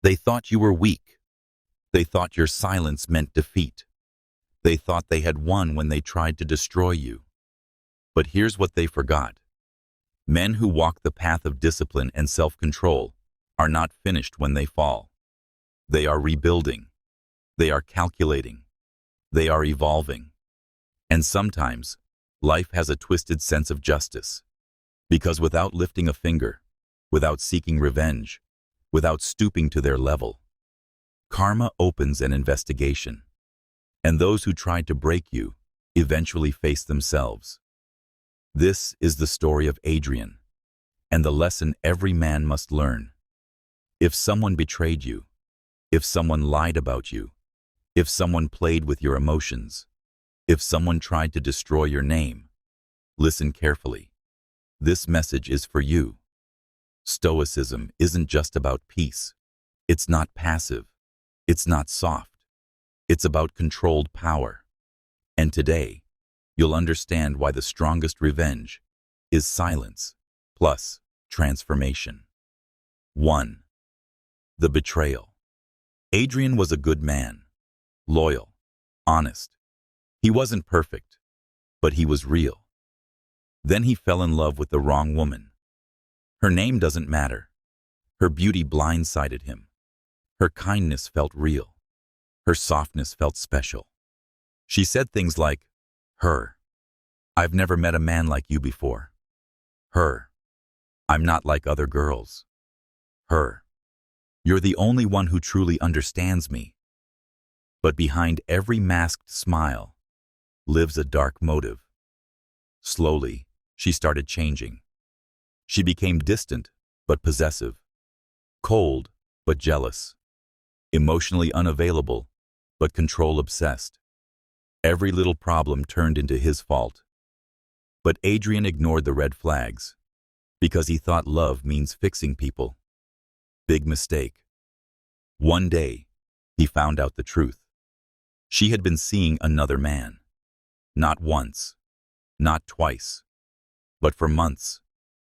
They thought you were weak. They thought your silence meant defeat. They thought they had won when they tried to destroy you. But here's what they forgot. Men who walk the path of discipline and self-control are not finished when they fall. They are rebuilding. They are calculating. They are evolving. And sometimes, life has a twisted sense of justice. Because without lifting a finger, without seeking revenge, without stooping to their level, karma opens an investigation. And those who tried to break you eventually face themselves. This is the story of Adrian, and the lesson every man must learn. If someone betrayed you, if someone lied about you, if someone played with your emotions, if someone tried to destroy your name, listen carefully. This message is for you. Stoicism isn't just about peace. It's not passive. It's not soft. It's about controlled power. And today, you'll understand why the strongest revenge is silence plus transformation. 1. The betrayal. Adrian was a good man, loyal, honest. He wasn't perfect, but he was real. Then he fell in love with the wrong woman. Her name doesn't matter. Her beauty blindsided him. Her kindness felt real. Her softness felt special. She said things like, I've never met a man like you before. I'm not like other girls. You're the only one who truly understands me. But behind every masked smile lives a dark motive. Slowly, she started changing. She became distant, but possessive. Cold, but jealous. Emotionally unavailable, but control-obsessed. Every little problem turned into his fault. But Adrian ignored the red flags, because he thought love means fixing people. Big mistake. One day, he found out the truth. She had been seeing another man. Not once, not twice, but for months,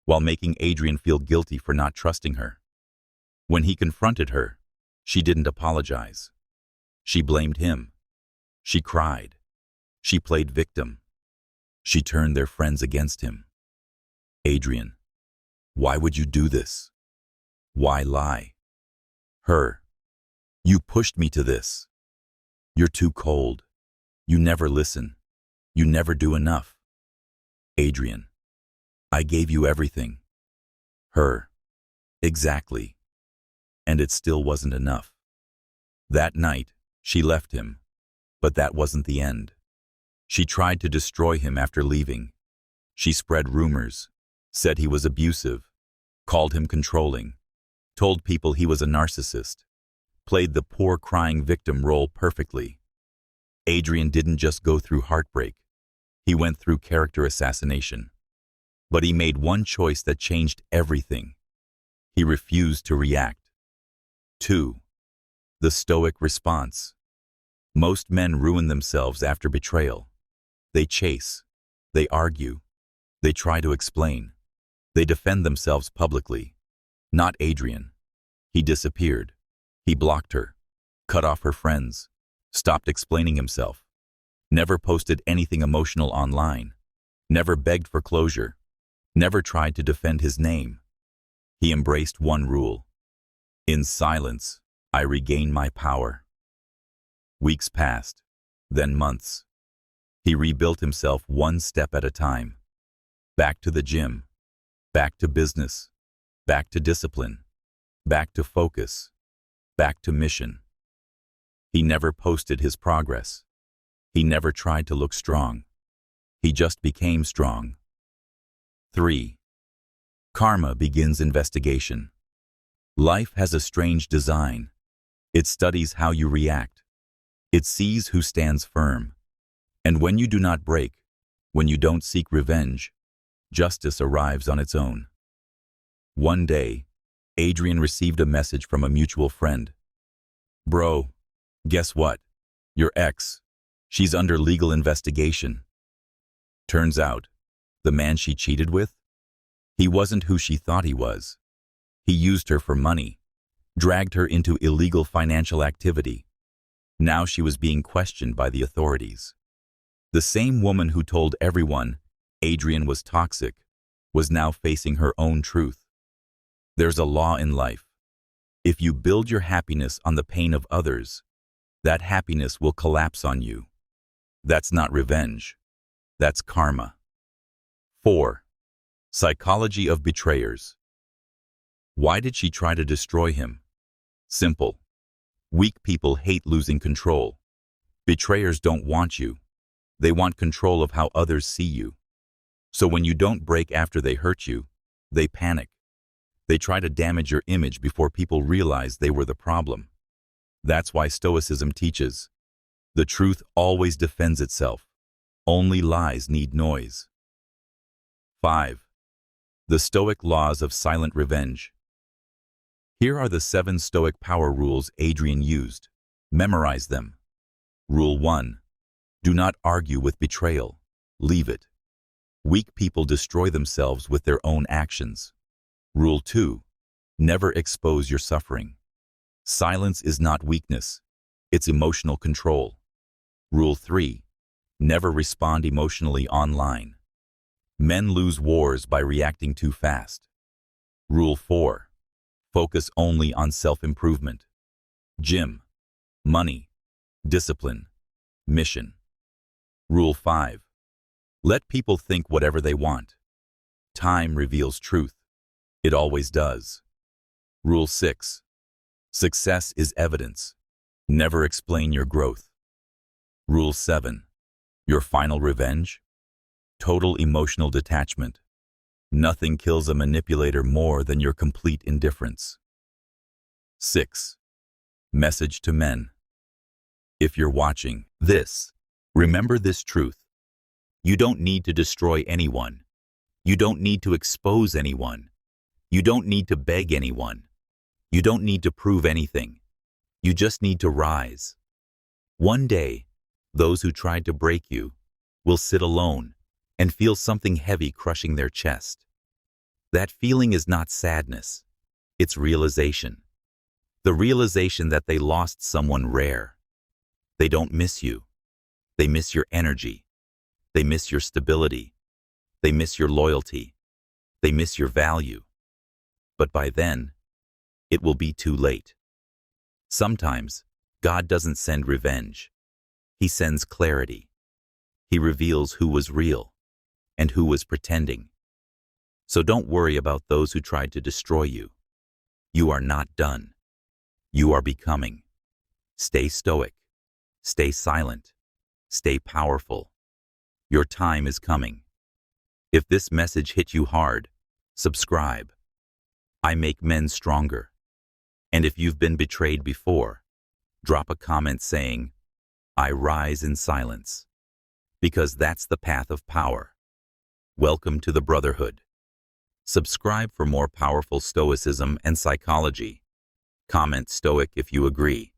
while making Adrian feel guilty for not trusting her. When he confronted her, she didn't apologize. She blamed him. She cried. She played victim. She turned their friends against him. Adrian, why would you do this? Why lie? You pushed me to this. You're too cold. You never listen. You never do enough. Adrian, I gave you everything. Exactly. And it still wasn't enough. That night, she left him, but that wasn't the end. She tried to destroy him after leaving. She spread rumors, said he was abusive, called him controlling, told people he was a narcissist, played the poor crying victim role perfectly. Adrian didn't just go through heartbreak. He went through character assassination. But he made one choice that changed everything. He refused to react. 2. The Stoic response. Most men ruin themselves after betrayal. They chase. They argue. They try to explain. They defend themselves publicly. Not Adrian. He disappeared. He blocked her, cut off her friends, stopped explaining himself, never posted anything emotional online, never begged for closure, never tried to defend his name. He embraced one rule. In silence, I regain my power. Weeks passed, then months. He rebuilt himself one step at a time. Back to the gym, back to business, back to discipline, back to focus, back to mission. He never posted his progress. He never tried to look strong. He just became strong. 3. Karma begins investigation. Life has a strange design. It studies how you react. It sees who stands firm. And when you do not break, when you don't seek revenge, justice arrives on its own. One day, Adrian received a message from a mutual friend. Bro, guess what? Your ex, she's under legal investigation. Turns out, the man she cheated with, he wasn't who she thought he was. He used her for money, dragged her into illegal financial activity. Now she was being questioned by the authorities. The same woman who told everyone Adrian was toxic was now facing her own truth. There's a law in life. If you build your happiness on the pain of others, that happiness will collapse on you. That's not revenge. That's karma. 4. Psychology of betrayers. Why did she try to destroy him? Simple. Weak people hate losing control. Betrayers don't want you. They want control of how others see you. So when you don't break after they hurt you, they panic. They try to damage your image before people realize they were the problem. That's why Stoicism teaches, the truth always defends itself. Only lies need noise. 5. The Stoic laws of silent revenge. Here are the 7 Stoic power rules Adrian used. Memorize them. Rule 1. Do not argue with betrayal. Leave it. Weak people destroy themselves with their own actions. Rule 2. Never expose your suffering. Silence is not weakness. It's emotional control. Rule 3. Never respond emotionally online. Men lose wars by reacting too fast. Rule 4. Focus only on self-improvement. Gym, money, discipline, mission. Rule 5. Let people think whatever they want. Time reveals truth. It always does. Rule 6. Success is evidence. Never explain your growth. Rule 7. Your final revenge? Total emotional detachment. Nothing kills a manipulator more than your complete indifference. 6. Message to men. If you're watching this, remember this truth. You don't need to destroy anyone. You don't need to expose anyone. You don't need to beg anyone. You don't need to prove anything. You just need to rise. One day, those who tried to break you will sit alone and feel something heavy crushing their chest. That feeling is not sadness. It's realization. The realization that they lost someone rare. They don't miss you. They miss your energy. They miss your stability. They miss your loyalty. They miss your value. But by then, it will be too late. Sometimes, God doesn't send revenge. He sends clarity. He reveals who was real and who was pretending. So don't worry about those who tried to destroy you. You are not done. You are becoming. Stay stoic. Stay silent. Stay powerful. Your time is coming. If this message hit you hard, subscribe. I make men stronger. And if you've been betrayed before, drop a comment saying, I rise in silence. Because that's the path of power. Welcome to the Brotherhood. Subscribe for more powerful stoicism and psychology. Comment stoic if you agree.